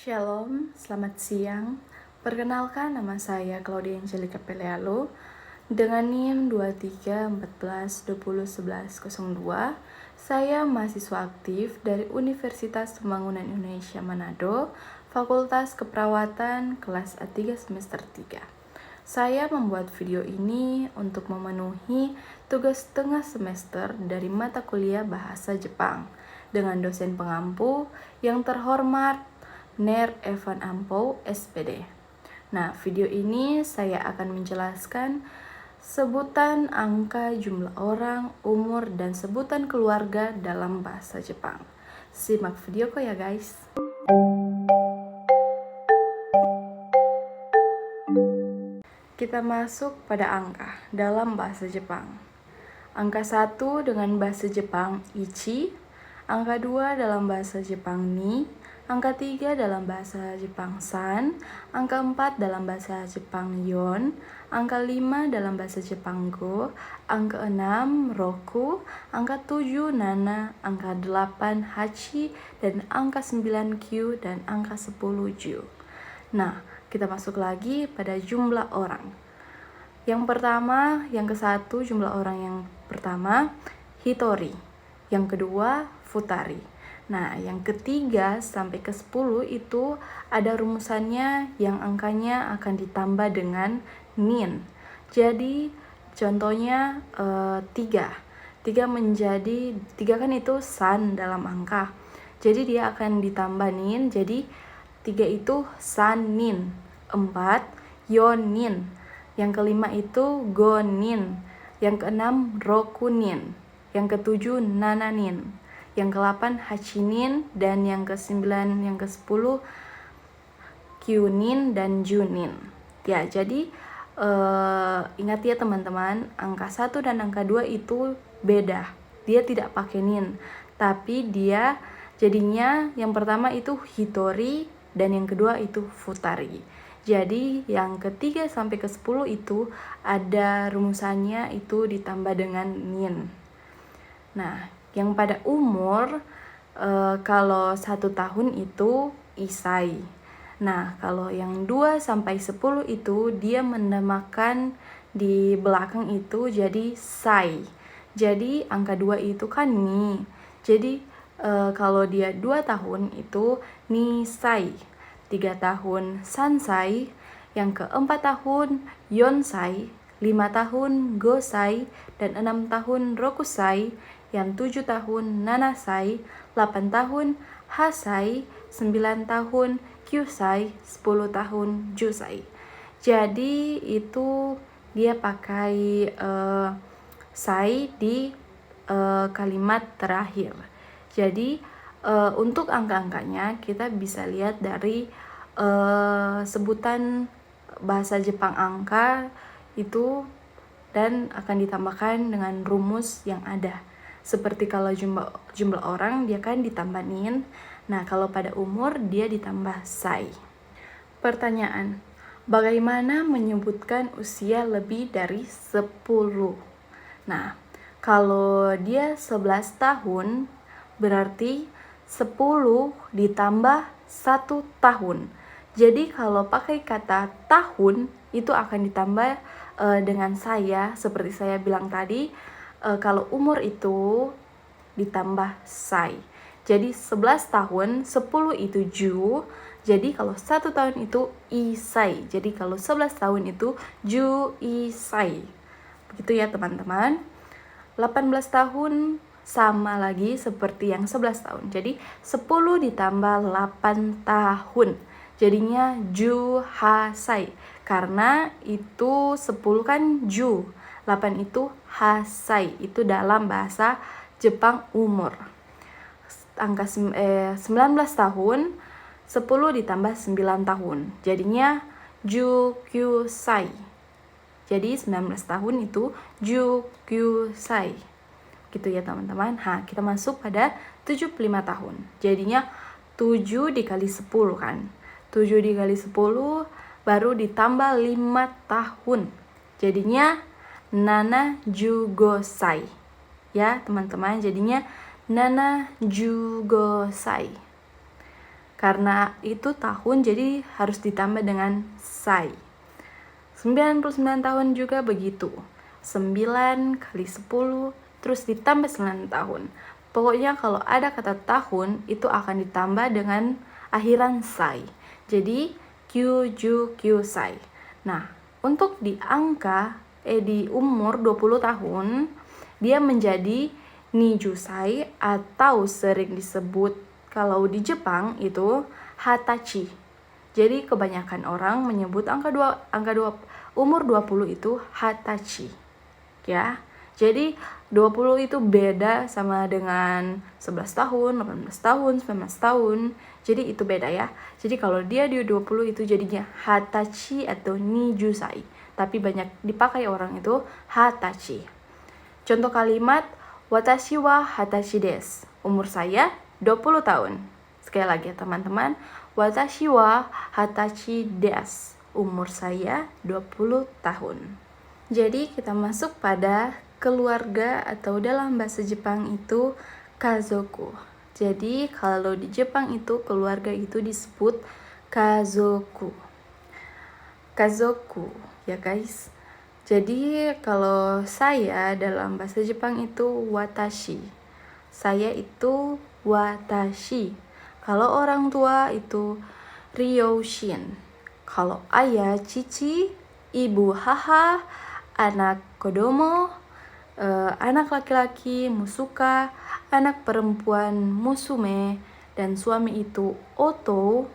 Shalom, selamat siang. Perkenalkan, nama saya Claudia Angelica Pelealo dengan NIM 2314201102. Saya mahasiswa aktif dari Universitas Pembangunan Indonesia Manado, Fakultas Keperawatan kelas A3 semester 3. Saya membuat video ini untuk memenuhi tugas tengah semester dari mata kuliah Bahasa Jepang dengan dosen pengampu yang terhormat Ner Evan Ampo, SPD. Nah, video ini saya akan menjelaskan sebutan angka, jumlah orang, umur, dan sebutan keluarga dalam bahasa Jepang. Simak videoku ya guys. Kita masuk pada angka dalam bahasa Jepang. Angka 1 dengan bahasa Jepang ichi, angka 2 dalam bahasa Jepang ni, angka 3 dalam bahasa Jepang san, angka 4 dalam bahasa Jepang yon, angka 5 dalam bahasa Jepang go, angka 6 roku, angka 7 nana, angka 8 hachi, dan angka 9 kyu, dan angka 10 ju. Nah, kita masuk lagi pada jumlah orang. Yang pertama, yang ke-1 jumlah orang yang pertama hitori, yang kedua futari. Nah, yang ketiga sampai ke 10 itu ada rumusannya yang angkanya akan ditambah dengan nin. Jadi contohnya 3 menjadi 3 kan itu san dalam angka. Jadi dia akan ditambah nin, jadi 3 itu san nin, 4 yon nin, yang kelima itu gonin, yang keenam rokunin, yang ketujuh nananin, yang ke-8 hachinin, dan yang ke-9, yang ke-10 kyunin dan junin. Ya, jadi ingat ya teman-teman, angka 1 dan angka 2 itu beda. Dia tidak pakai nin, tapi dia jadinya yang pertama itu hitori dan yang kedua itu futari. Jadi yang ketiga sampai ke 10 itu ada rumusannya itu ditambah dengan nin. Nah, yang pada umur kalau 1 tahun itu isai. Nah, kalau yang 2 sampai 10 itu dia menamakan di belakang itu jadi sai. Jadi angka 2 itu kan ni. Jadi kalau dia 2 tahun itu nisai. 3 tahun sansai, yang ke-4 tahun yonsai, 5 tahun gosai, dan 6 tahun rokusai, yang 7 tahun nanasai, 8 tahun hasai, 9 tahun kyusai, 10 tahun jusai. Jadi itu dia pakai sai di kalimat terakhir. Jadi untuk angka-angkanya kita bisa lihat dari sebutan bahasa Jepang angka itu dan akan ditambahkan dengan rumus yang ada. Seperti kalau jumlah orang dia kan ditambah nin. Nah, kalau pada umur dia ditambah sai. Pertanyaan, bagaimana menyebutkan usia lebih dari 10? Nah, kalau dia 11 tahun berarti 10 ditambah 1 tahun. Jadi kalau pakai kata tahun itu akan ditambah dengan saya, seperti saya bilang tadi, kalau umur itu ditambah sai. Jadi 11 tahun, 10 itu ju. Jadi kalau 1 tahun itu isai. Jadi kalau 11 tahun itu ju isai. Begitu ya teman-teman. 18 tahun sama lagi seperti yang 11 tahun. Jadi 10 ditambah 8 tahun. Jadinya ju hasai. Karena itu 10 kan ju, 8 itu hasai. Itu dalam bahasa Jepang umur. Angka 19 tahun, 10 ditambah 9 tahun. Jadinya ju kyusai. Jadi 19 tahun itu ju kyusai. Gitu ya teman-teman. Kita masuk pada 75 tahun. Jadinya 7 dikali 10 kan. 7 dikali 10 baru ditambah 5 tahun. Jadinya nana jugosai. Ya teman-teman, jadinya nana jugosai. Karena itu tahun, jadi harus ditambah dengan sai. 99 tahun juga begitu. 9 kali 10, terus ditambah 9 tahun. Pokoknya kalau ada kata tahun, itu akan ditambah dengan akhiran sai. Jadi, kyuju kyusai. Nah, untuk di angka, di umur 20 tahun, dia menjadi nijusai atau sering disebut kalau di Jepang itu hatachi. Jadi kebanyakan orang menyebut umur 20 itu hatachi. Ya. Jadi 20 itu beda sama dengan 11 tahun, 18 tahun, 19 tahun. Jadi itu beda ya. Jadi kalau dia di 20 itu jadinya hatachi atau nijusai. Tapi banyak dipakai orang itu hatachi. Contoh kalimat, watashi wa hatachi desu. Umur saya 20 tahun. Sekali lagi ya teman-teman, watashi wa hatachi desu. Umur saya 20 tahun. Jadi kita masuk pada keluarga atau dalam bahasa Jepang itu kazoku. Jadi kalau di Jepang itu keluarga itu disebut kazoku. Kazoku ya guys. Jadi kalau saya dalam bahasa Jepang itu watashi. Saya itu watashi. Kalau orang tua itu ryoshin. Kalau ayah cici, ibu haha, anak kodomo, anak laki-laki musuka, anak perempuan musume, dan suami itu oto,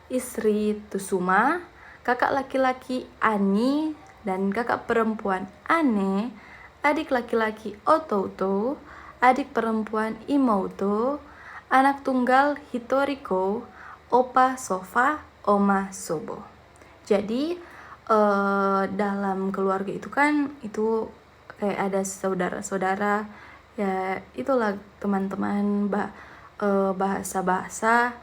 istri tusuma, kakak laki-laki ani, dan kakak perempuan ane, adik laki-laki ototo, adik perempuan imoto, anak tunggal hitoriko, opa sofa, oma sobo. Jadi dalam keluarga itu kan itu kayak ada saudara-saudara ya, itulah teman-teman bahasa-bahasa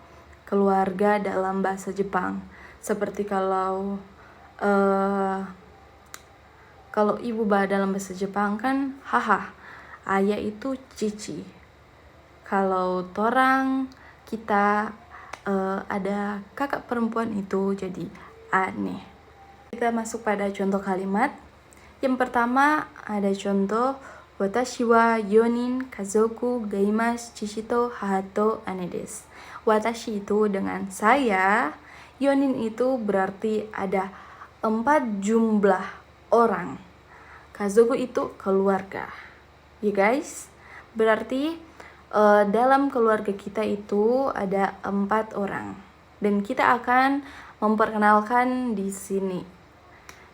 keluarga dalam bahasa Jepang. Seperti kalau ibu dalam bahasa Jepang kan haha, ayah itu cici. Kalau kita ada kakak perempuan itu jadi ane. Kita masuk pada contoh kalimat. Yang pertama ada contoh, watashi wa 4 nin kazoku ga imasu, chichi to haha to ane desu. Watashi itu dengan saya, 4 nin itu berarti ada 4 jumlah orang. Kazoku itu keluarga. Ya guys, berarti dalam keluarga kita itu ada 4 orang. Dan kita akan memperkenalkan di sini.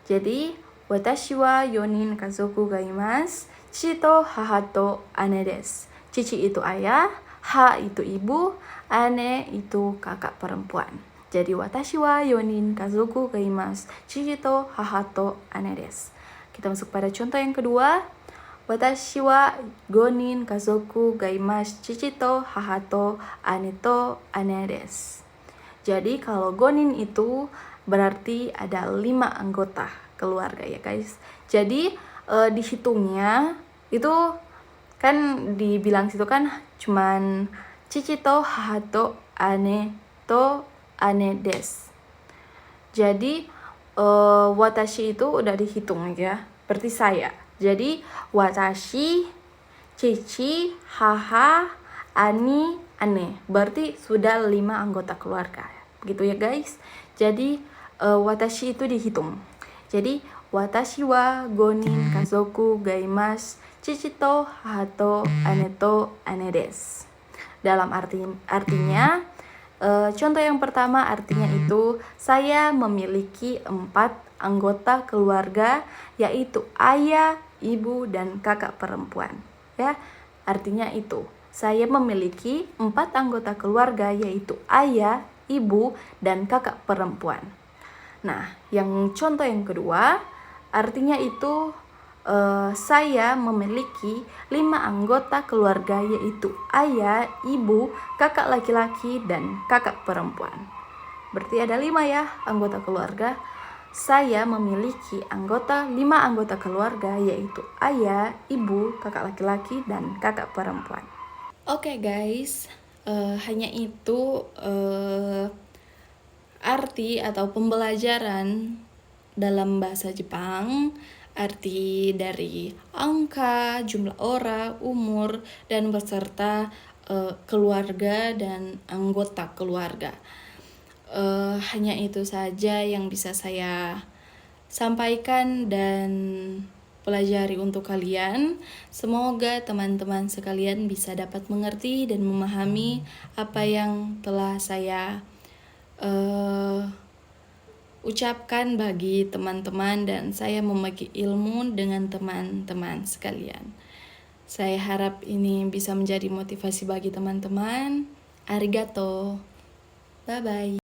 Jadi, watashi wa 4 nin kazoku ga imasu, chichi to haha to ane desu. Cici itu ayah, ha itu ibu, ane itu kakak perempuan. Jadi, watashi wa 4 nin kazoku ga imasu, chichi to haha to ane desu. Kita masuk pada contoh yang kedua. Watashi wa 5 nin kazoku ga imasu, chichi to haha to ane desu. Jadi kalau 5 nin itu berarti ada 5 anggota keluarga ya guys. Jadi dihitungnya itu kan dibilang situ kan cuman chichi to haha to ane desu. Jadi watashi itu udah dihitung ya, berarti saya. Jadi watashi, cici, haha, ani, ane. Berarti sudah 5 anggota keluarga. Begitu ya guys. Jadi watashi itu dihitung. Jadi watashi wa 5 nin kazoku ga imasu, chichi to haha to ane desu. Dalam artinya contoh yang pertama artinya itu saya memiliki 4 anggota keluarga, yaitu ayah, ibu, dan kakak perempuan. Ya, artinya itu saya memiliki 4 anggota keluarga, yaitu ayah, ibu, dan kakak perempuan. Nah, yang contoh yang kedua artinya itu saya memiliki 5 anggota keluarga, yaitu ayah, ibu, kakak laki-laki, dan kakak perempuan. Berarti ada 5 ya anggota keluarga. Saya memiliki 5 anggota keluarga, yaitu ayah, ibu, kakak laki-laki, dan kakak perempuan. Oke guys, Hanya itu arti atau pembelajaran dalam bahasa Jepang, arti dari angka, jumlah orang, umur, dan beserta keluarga dan anggota keluarga. Hanya itu saja yang bisa saya sampaikan dan pelajari untuk kalian. Semoga teman-teman sekalian bisa dapat mengerti dan memahami apa yang telah saya ucapkan bagi teman-teman, dan saya membagi ilmu dengan teman-teman sekalian. Saya harap ini bisa menjadi motivasi bagi teman-teman. Arigato. Bye-bye.